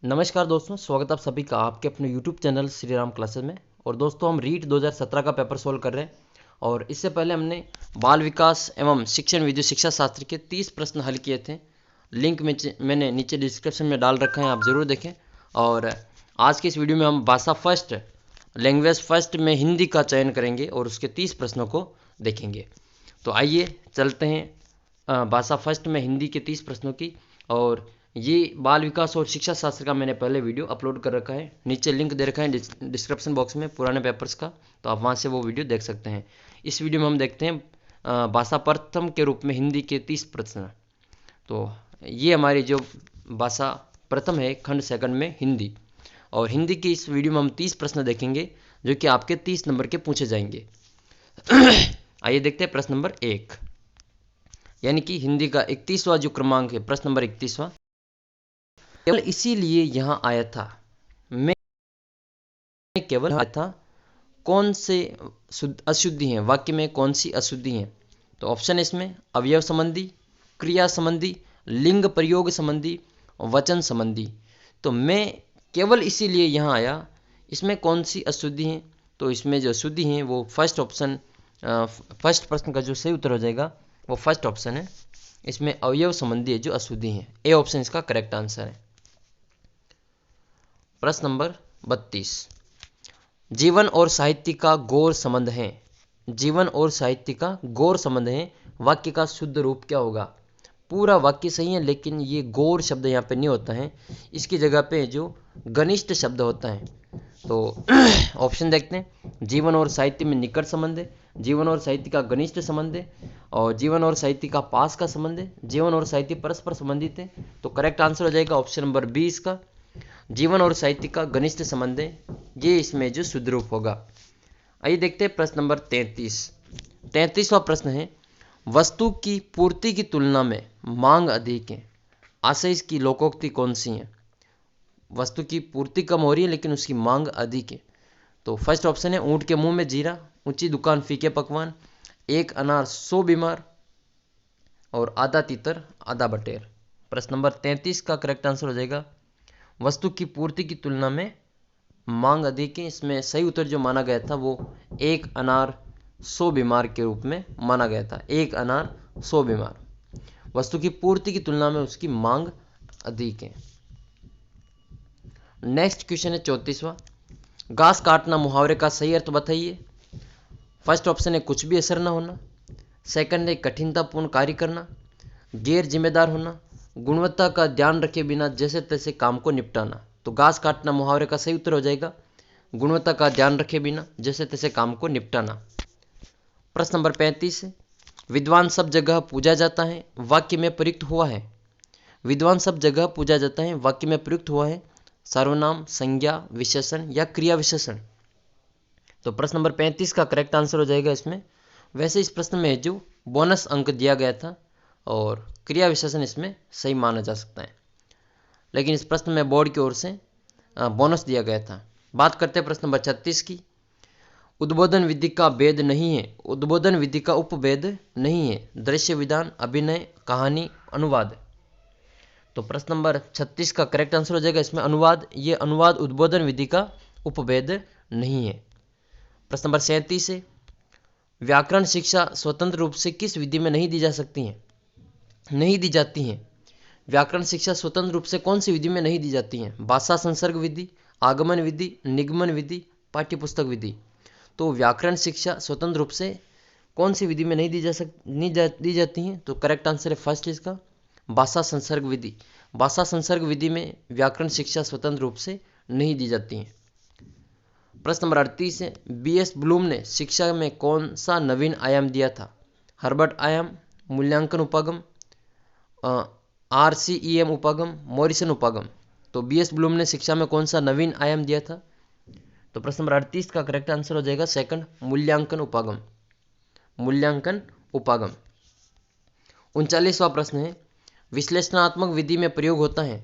नमस्कार दोस्तों, स्वागत आप सभी का आपके अपने YouTube channel Shri Ram classes में। और दोस्तों, हम रीट 2017 का पेपर सोल्व कर रहे हैं। और इससे पहले हमने बाल विकास एवं शिक्षण विधि शिक्षा शास्त्र के 30 प्रश्न हल किए थे। लिंक में मैंने नीचे डिस्क्रिप्शन में डाल रखा है, आप ज़रूर देखें। और आज के इस वीडियो में हम भाषा फर्स्ट, लैंग्वेज फर्स्ट में हिंदी का चयन करेंगे और उसके 30 प्रश्नों को देखेंगे। तो आइए चलते हैं भाषा फर्स्ट में हिंदी के 30 प्रश्नों की। और ये बाल विकास और शिक्षा शास्त्र का मैंने पहले वीडियो अपलोड कर रखा है, नीचे लिंक दे रखा है डिस्क्रिप्शन बॉक्स में पुराने पेपर्स का, तो आप वहाँ से वो वीडियो देख सकते हैं। इस वीडियो में हम देखते हैं भाषा प्रथम के रूप में हिंदी के 30 प्रश्न। तो ये हमारी जो भाषा प्रथम है खंड सेकंड में हिंदी, और हिंदी की इस वीडियो में हम 30 प्रश्न देखेंगे जो कि आपके 30 नंबर के पूछे जाएंगे। आइए देखते हैं प्रश्न नंबर 1, यानी कि हिंदी का 31वां जो क्रमांक है, प्रश्न नंबर 31वां। केवल इसीलिए यहाँ आया था, मैं केवल आया था, कौन से अशुद्धि हैं, वाक्य में कौन सी अशुद्धि हैं? तो ऑप्शन है इसमें अवयव संबंधी, क्रिया संबंधी, लिंग प्रयोग संबंधी, वचन संबंधी। तो मैं केवल इसीलिए यहाँ आया, इसमें कौन सी अशुद्धि हैं? तो इसमें जो अशुद्धि हैं वो फर्स्ट ऑप्शन, फर्स्ट प्रश्न का जो सही उत्तर हो जाएगा वो फर्स्ट ऑप्शन है। इसमें अवयव संबंधी है जो अशुद्धि हैं, ए ऑप्शन इसका करेक्ट आंसर है। प्रश्न नंबर 32, जीवन और साहित्य का गौर संबंध है। जीवन और साहित्य का गौर संबंध है, वाक्य का शुद्ध रूप क्या होगा? पूरा वाक्य सही है, लेकिन ये गौर शब्द यहाँ पे नहीं होता है, इसकी जगह पे जो घनिष्ठ शब्द होता है। तो ऑप्शन देखते हैं, जीवन और साहित्य में निकट संबंध है, जीवन और साहित्य का घनिष्ठ संबंध है, और जीवन और साहित्य का पास का संबंध है, जीवन और साहित्य परस्पर संबंधित है। तो करेक्ट आंसर हो जाएगा ऑप्शन नंबर 20 का, जीवन और साहित्य का घनिष्ठ संबंध है, ये इसमें जो शुद्ध रूप होगा। आइए देखते हैं प्रश्न नंबर 33। 33वां प्रश्न है, वस्तु की पूर्ति की तुलना में मांग अधिक है, आशय इसकी लोकोक्ति कौन सी है? वस्तु की पूर्ति कम हो रही है लेकिन उसकी मांग अधिक है। तो फर्स्ट ऑप्शन है ऊंट के मुंह में जीरा, ऊंची दुकान फीके पकवान, एक अनार 100 बीमार, और आधा तीतर आधा बटेर। प्रश्न नंबर 33 का करेक्ट आंसर हो जाएगा, वस्तु की पूर्ति की तुलना में मांग अधिक है। इसमें सही उत्तर जो माना गया था वो एक अनार 100 बीमार के रूप में माना गया था। एक अनार 100 बीमार, वस्तु की पूर्ति की तुलना में उसकी मांग अधिक है। नेक्स्ट क्वेश्चन है 34वां, घास काटना मुहावरे का सही अर्थ बताइए। फर्स्ट ऑप्शन है कुछ भी असर न होना, सेकंड है कठिनतापूर्ण कार्य करना, गैर जिम्मेदार होना, गुणवत्ता का ध्यान रखे बिना जैसे तैसे काम को निपटाना। तो घास काटना मुहावरे का सही उत्तर हो जाएगा गुणवत्ता का ध्यान रखे बिना जैसे तैसे काम को निपटाना। प्रश्न नंबर 35 है, विद्वान सब जगह पूजा जाता है, वाक्य में प्रयुक्त हुआ है। विद्वान सब जगह पूजा जाता है, वाक्य में प्रयुक्त हुआ है सर्वनाम, संज्ञा, विशेषण या क्रिया विशेषण। तो प्रश्न नंबर 35 का करेक्ट आंसर हो जाएगा इसमें। वैसे इस प्रश्न में जो बोनस अंक दिया गया था और क्रिया विशेषण इसमें सही माना जा सकता है, लेकिन इस प्रश्न में बोर्ड की ओर से बोनस दिया गया था। बात करते हैं प्रश्न नंबर 36 की, उद्बोधन विधि का भेद नहीं है, उद्बोधन विधि का उपभेद नहीं है, दृश्य विधान, अभिनय, कहानी, अनुवाद। तो प्रश्न नंबर 36 का करेक्ट आंसर हो जाएगा इसमें अनुवाद, ये अनुवाद उद्बोधन विधि का उपभेद नहीं है। प्रश्न नंबर 37 है, व्याकरण शिक्षा स्वतंत्र रूप से किस विधि में नहीं दी जा सकती है? नहीं दी जाती है। व्याकरण शिक्षा स्वतंत्र रूप से कौन सी विधि में नहीं दी जाती है? भाषा संसर्ग विधि, आगमन विधि, निगमन विधि, पाठ्यपुस्तक विधि। तो व्याकरण शिक्षा स्वतंत्र रूप से कौन सी विधि में नहीं दी जाती हैं? तो करेक्ट आंसर है फर्स्ट इसका, भाषा संसर्ग विधि। भाषा संसर्ग विधि में व्याकरण शिक्षा स्वतंत्र रूप से नहीं दी जाती है। प्रश्न नंबर 38 है, BS ब्लूम ने शिक्षा में कौन सा नवीन आयाम दिया था? हर्बर्ट आयाम, मूल्यांकन उपागम, RCEM उपागम, मॉरिसन उपागम। तो BS ब्लूम ने शिक्षा में कौन सा नवीन आयाम दिया था? तो प्रश्न नंबर 38 का करेक्ट आंसर हो जाएगा सेकंड, मूल्यांकन उपागम। मूल्यांकन उपागम। 39वां प्रश्न है, विश्लेषणात्मक विधि में प्रयोग होता है।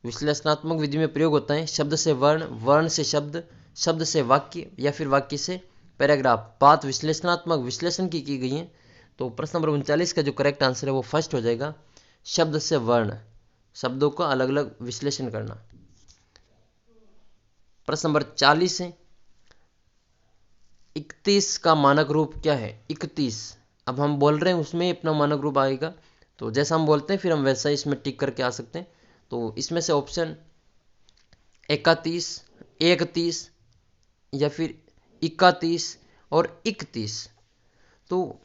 विश्लेषणात्मक विधि में प्रयोग होता है शब्द से वर्ण, वर्ण से शब्द, शब्द से वाक्य या फिर वाक्य से पैराग्राफ। बात विश्लेषणात्मक विश्लेषण की गई है। तो प्रश्न नंबर 39 का जो करेक्ट आंसर है वो फर्स्ट हो जाएगा, शब्द से वर्ण, शब्दों का अलग अलग विश्लेषण करना। प्रश्न नंबर 40 है, 31 का मानक रूप क्या है? 31, अब हम बोल रहे हैं उसमें अपना मानक रूप आएगा, तो जैसा हम बोलते हैं फिर हम वैसा ही इसमें टिक करके आ सकते हैं। तो इसमें से ऑप्शन 31, 31 या फिर 31 और 31, तो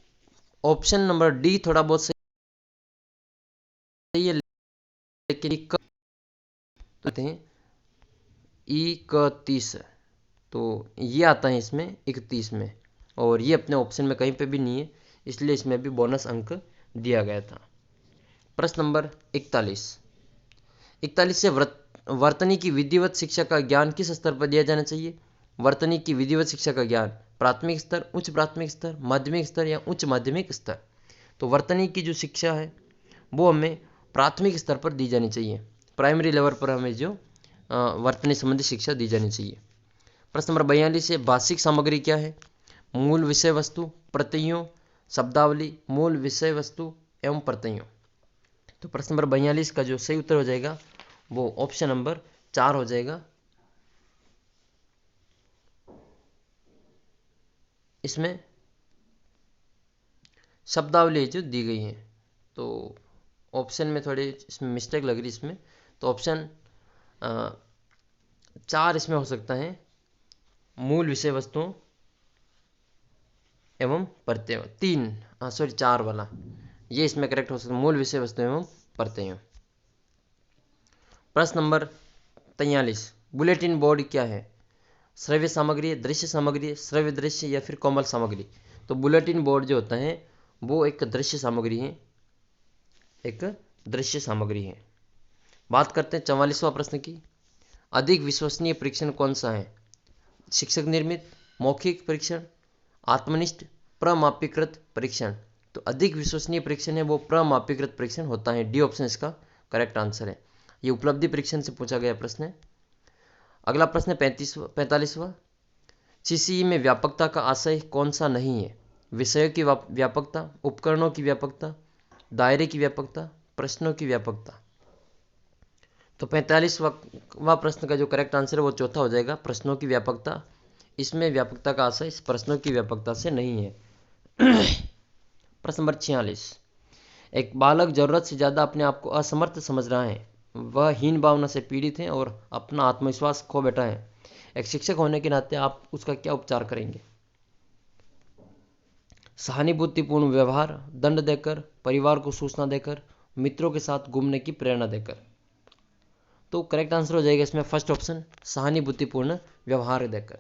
ऑप्शन नंबर डी थोड़ा बहुत सही है, लेकिन 31, तो ये आता है इसमें 31 में, और ये अपने ऑप्शन में कहीं पे भी नहीं है, इसलिए इसमें भी बोनस अंक दिया गया था। प्रश्न नंबर 41 से वर्तनी की विधिवत शिक्षा का ज्ञान किस स्तर पर दिया जाना चाहिए? वर्तनी की विधिवत शिक्षा का ज्ञान प्राथमिक स्तर, उच्च प्राथमिक स्तर, माध्यमिक स्तर या उच्च माध्यमिक स्तर? तो वर्तनी की जो शिक्षा है वो हमें प्राथमिक स्तर पर दी जानी चाहिए, प्राइमरी लेवल पर हमें जो वर्तनी संबंधी शिक्षा दी जानी चाहिए। प्रश्न नंबर 42 है, भाषिक सामग्री क्या है? मूल विषय वस्तु, प्रत्ययों, शब्दावली, मूल विषय वस्तु एवं प्रत्ययों। तो प्रश्न नंबर 42 का जो सही उत्तर हो जाएगा वो ऑप्शन नंबर 4 हो जाएगा। इसमें शब्दावली जो दी गई है, तो ऑप्शन में थोड़ी इसमें मिस्टेक लग रही इसमें, तो ऑप्शन 4 इसमें हो सकता है, मूल विषय वस्तुओं एवं प्रत्ययों। 4 वाला ये इसमें करेक्ट हो सकता है, मूल विषय वस्तु एवं प्रत्ययों। प्रश्न नंबर 43, बुलेटिन बोर्ड क्या है? श्रव्य सामग्री, दृश्य सामग्री, श्रव्य दृश्य या फिर कोमल सामग्री? तो बुलेटिन बोर्ड जो होता है वो एक दृश्य सामग्री है, एक दृश्य सामग्री है। बात करते हैं 44वां प्रश्न की, अधिक विश्वसनीय परीक्षण कौन सा है? शिक्षक निर्मित, मौखिक परीक्षण, आत्मनिष्ठ, प्रमापीकृत परीक्षण? तो अधिक विश्वसनीय परीक्षण है वो प्रमापीकृत परीक्षण होता है, डी ऑप्शन इसका करेक्ट आंसर है। ये उपलब्धि परीक्षण से पूछा गया प्रश्न है। अगला प्रश्न है 45वां, सीसीई में व्यापकता का आशय कौन सा नहीं है? विषयों की व्यापकता, उपकरणों की व्यापकता, दायरे की व्यापकता, प्रश्नों की व्यापकता? तो 45वां प्रश्न का जो करेक्ट आंसर है वो चौथा हो जाएगा, प्रश्नों की व्यापकता। इसमें व्यापकता का आशय इस प्रश्नों की व्यापकता से नहीं है। प्रश्न नंबर 46, एक बालक जरूरत से ज़्यादा अपने आप को असमर्थ समझ रहा है, वह हीन भावना से पीड़ित है और अपना आत्मविश्वास खो बैठा है, एक शिक्षक होने के नाते आप उसका क्या उपचार करेंगे? सहानुभूतिपूर्ण व्यवहार, दंड देकर, परिवार को सूचना देकर, मित्रों के साथ घूमने की प्रेरणा देकर? तो करेक्ट आंसर हो जाएगा इसमें फर्स्ट ऑप्शन, सहानुभूतिपूर्ण व्यवहार देकर।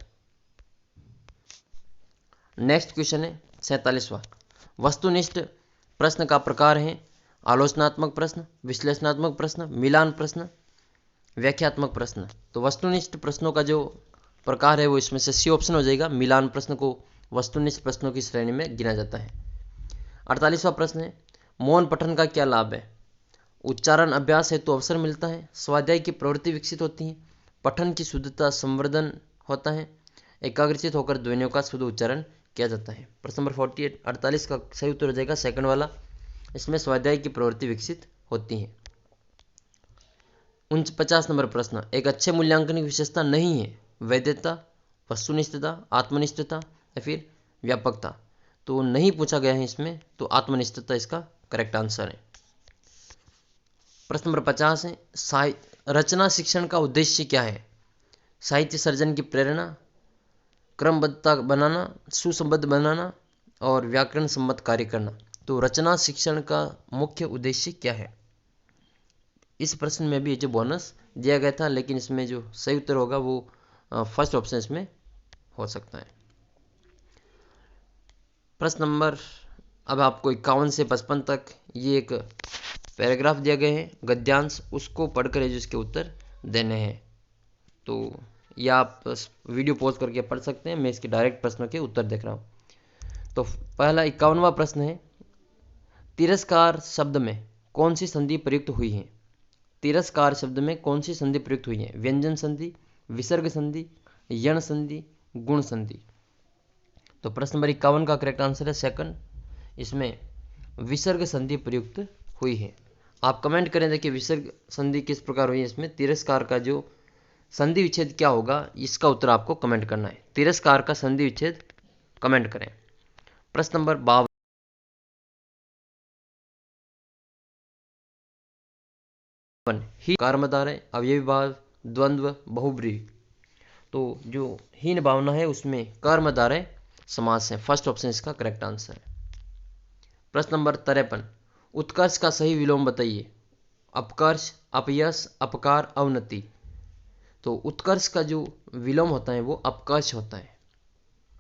नेक्स्ट क्वेश्चन है 47वां, वस्तुनिष्ठ प्रश्न का प्रकार है आलोचनात्मक प्रश्न, विश्लेषणात्मक प्रश्न, मिलान प्रश्न, व्याख्यात्मक प्रश्न? तो वस्तुनिष्ठ प्रश्नों का जो प्रकार है वो इसमें से सी ऑप्शन हो जाएगा, मिलान प्रश्न को वस्तुनिष्ठ प्रश्नों की श्रेणी में गिना जाता है। 48वां प्रश्न है, मौन पठन का क्या लाभ है? उच्चारण अभ्यास हेतु अवसर मिलता है, स्वाध्याय की प्रवृत्ति विकसित होती है, पठन की शुद्धता संवर्धन होता है, एकाग्रचित होकर ध्वनियों का शुद्ध उच्चारण किया जाता है? प्रश्न नंबर 48 का सही उत्तर हो जाएगा सेकंड वाला, इसमें स्वाध्याय की प्रवृत्ति विकसित होती है। 49 नंबर प्रश्न, एक अच्छे मूल्यांकन की विशेषता नहीं है, वैधता, वस्तुनिष्ठता, आत्मनिष्ठता या फिर व्यापकता? तो नहीं पूछा गया है इसमें, तो आत्मनिष्ठता इसका करेक्ट आंसर है। प्रश्न नंबर 50 है, रचना शिक्षण का उद्देश्य क्या है? साहित्य सर्जन की प्रेरणा, क्रमबद्धता बनाना, सुसंबद्ध बनाना और व्याकरण सम्मत कार्य करना? तो रचना शिक्षण का मुख्य उद्देश्य क्या है? इस प्रश्न में भी जो बोनस दिया गया था, लेकिन इसमें जो सही उत्तर होगा वो फर्स्ट ऑप्शन इसमें हो सकता है। प्रश्न नंबर अब आपको 51 से 55 तक ये एक पैराग्राफ दिया गया है गद्यांश, उसको पढ़कर जो इसके उत्तर देने हैं। तो ये आप वीडियो पॉज करके पढ़ सकते हैं, मैं इसके डायरेक्ट प्रश्नों के उत्तर देख रहा हूँ। तो पहला 51वां प्रश्न है, तिरस्कार शब्द में कौन सी संधि प्रयुक्त हुई है? तिरस्कार शब्द में कौन सी संधि प्रयुक्त हुई है? व्यंजन संधि, विसर्ग संधि, यण संधि, गुण संधि? तो प्रश्न नंबर 51 का करेक्ट आंसर है सेकंड, इसमें विसर्ग संधि प्रयुक्त हुई है। आप कमेंट करें देखिए विसर्ग संधि किस प्रकार हुई है इसमें, तिरस्कार का जो संधि विच्छेद क्या होगा, इसका उत्तर आपको कमेंट करना है। तिरस्कार का संधि विच्छेद कमेंट करें। प्रश्न नंबर 52, ही कर्मधारय, अवयवी भाव, द्वंद्व, बहुब्रीहि। तो जो हीन भावना है उसमें कर्मधारय समास है। फर्स्ट ऑप्शन इसका करेक्ट आंसर है। प्रश्न नंबर 53, उत्कर्ष का सही विलोम बताइए। अपकर्ष, अपयश, अपकार, अवनति। तो उत्कर्ष का जो विलोम होता है वो अपकर्ष होता है,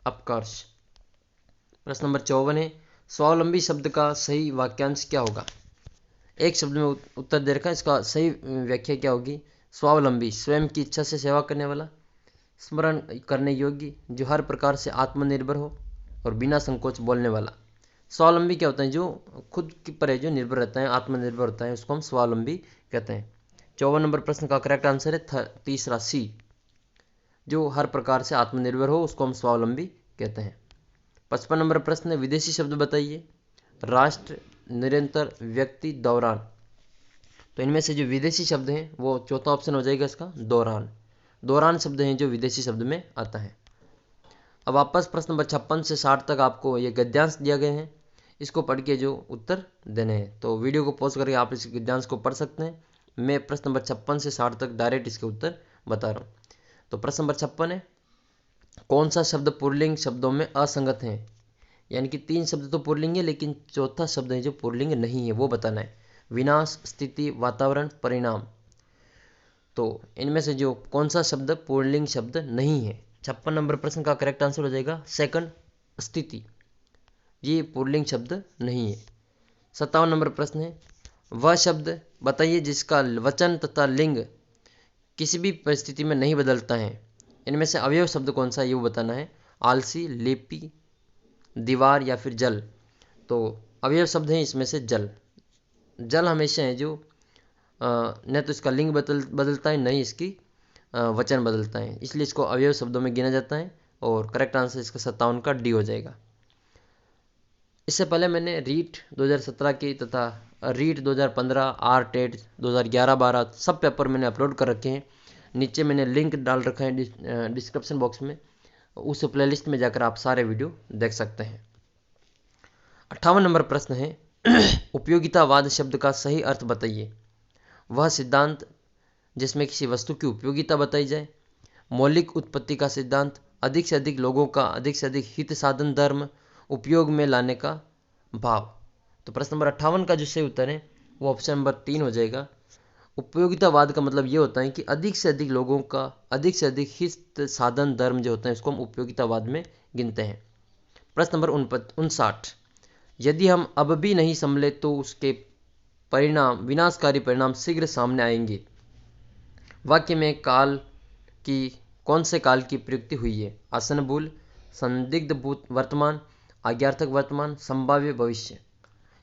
अपकर्ष। प्रश्न नंबर 54 है, स्वावलंबी शब्द का सही वाक्यांश क्या होगा। एक शब्द में उत्तर दे रखा है, इसका सही व्याख्या क्या होगी। स्वावलंबी, स्वयं की इच्छा से सेवा करने वाला, स्मरण करने योग्य, जो हर प्रकार से आत्मनिर्भर हो और बिना संकोच बोलने वाला। स्वावलंबी क्या होता है, जो खुद पर है, जो निर्भर रहता है, आत्मनिर्भर होता है, उसको हम स्वावलंबी कहते हैं। 54 नंबर प्रश्न का करेक्ट आंसर है तीसरा सी, जो हर प्रकार से आत्मनिर्भर हो उसको हम स्वावलंबी कहते हैं। 55 नंबर प्रश्न है, विदेशी शब्द बताइए। राष्ट्र, निरंतर, व्यक्ति, दौरान। तो इनमें से जो विदेशी शब्द हैं वो चौथा ऑप्शन हो जाएगा इसका दौरान। दौरान शब्द हैं जो विदेशी शब्द में आता है। अब वापस प्रश्न नंबर 56 से 60 तक आपको ये गद्यांश दिया गए हैं, इसको पढ़ के जो उत्तर देने हैं। तो वीडियो को पॉज करके आप इस गद्यांश को पढ़ सकते हैं। मैं प्रश्न नंबर 56 से 60 तक डायरेक्ट इसके उत्तर बता रहा हूँ। तो प्रश्न नंबर 56 है, कौन सा शब्द पुल्लिंग शब्दों में असंगत है। यानी कि 3 शब्द तो पुल्लिंग है लेकिन चौथा शब्द है जो पुल्लिंग नहीं है, वो बताना है। विनाश, स्थिति, वातावरण, परिणाम। तो इनमें से जो कौन सा शब्द पुल्लिंग शब्द नहीं है। 56 नंबर प्रश्न का करेक्ट आंसर हो जाएगा सेकंड, स्थिति। ये पुल्लिंग शब्द नहीं है। 57 नंबर प्रश्न है, वह शब्द बताइए जिसका वचन तथा लिंग किसी भी परिस्थिति में नहीं बदलता है। इनमें से अवयव शब्द कौन सा है ये वो बताना है। आलसी, लेपी, दीवार या फिर जल। तो अवयव शब्द हैं इसमें से जल। जल हमेशा है जो न तो इसका लिंग बदलता है, न ही इसकी वचन बदलता है, इसलिए इसको अवयव शब्दों में गिना जाता है। और करेक्ट आंसर इसका 57 का डी हो जाएगा। इससे पहले मैंने रीट 2017 की तथा रीट 2015, आर टेट 2011-12 सब पेपर मैंने अपलोड कर रखे हैं। नीचे मैंने लिंक डाल रखा है डिस्क्रिप्शन बॉक्स में, उस प्लेलिस्ट में जाकर आप सारे वीडियो देख सकते हैं। 58 नंबर प्रश्न है, उपयोगितावाद शब्द का सही अर्थ बताइए। वह सिद्धांत जिसमें किसी वस्तु की उपयोगिता बताई जाए। मौलिक उत्पत्ति का सिद्धांत, अधिक से अधिक लोगों का अधिक से अधिक हित साधन धर्म उपयोग में लाने का भाव। तो प्रश्न नंबर 58 का जो सही उत्तर है वो ऑप्शन नंबर 3 हो जाएगा। उपयोगितावाद का मतलब ये होता है कि अधिक से अधिक लोगों का अधिक से अधिक हित साधन धर्म जो होता है इसको हम उपयोगितावाद में गिनते हैं। प्रश्न नंबर 59, यदि हम अब भी नहीं संभले तो उसके परिणाम, विनाशकारी परिणाम शीघ्र सामने आएंगे। वाक्य में काल की कौन से काल की प्रयुक्ति हुई है। आसनबूल, संदिग्ध वर्तमान, आज्ञार्थक वर्तमान, संभाव्य भविष्य।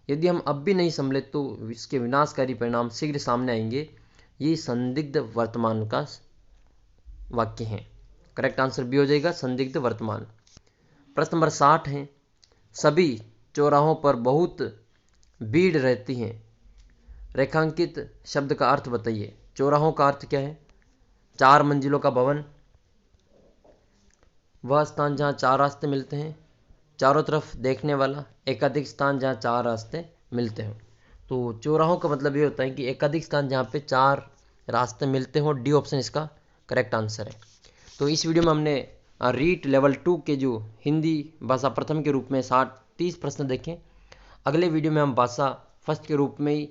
यदि हम अब भी नहीं संभले तो इसके विनाशकारी परिणाम शीघ्र सामने आएंगे, ये संदिग्ध वर्तमान का वाक्य है। करेक्ट आंसर बी हो जाएगा, संदिग्ध वर्तमान। प्रश्न नंबर 60 है, सभी चौराहों पर बहुत भीड़ रहती है। रेखांकित शब्द का अर्थ बताइए। चौराहों का अर्थ क्या है। 4 मंजिलों का भवन, वह स्थान जहाँ 4 रास्ते मिलते हैं, चारों तरफ देखने वाला, एकाधिक स्थान जहाँ 4 रास्ते मिलते हों। तो चौराहों का मतलब ये होता है कि एकाधिक स्थान जहाँ पे 4 रास्ते मिलते हों। डी ऑप्शन इसका करेक्ट आंसर है। तो इस वीडियो में हमने रीट लेवल 2 के जो हिंदी भाषा प्रथम के रूप में 30 प्रश्न देखें। अगले वीडियो में हम भाषा फर्स्ट के रूप में ही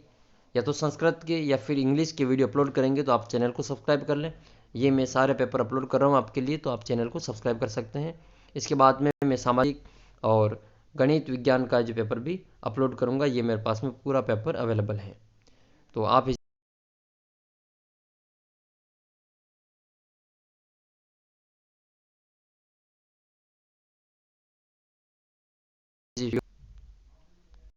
या तो संस्कृत के या फिर इंग्लिश के वीडियो अपलोड करेंगे, तो आप चैनल को सब्सक्राइब कर लें। ये मैं सारे पेपर अपलोड कर रहा हूँ आपके लिए, तो आप चैनल को सब्सक्राइब कर सकते हैं। इसके बाद में मैं सामाजिक और गणित विज्ञान का जो पेपर भी अपलोड करूँगा। ये मेरे पास में पूरा पेपर अवेलेबल है, तो आप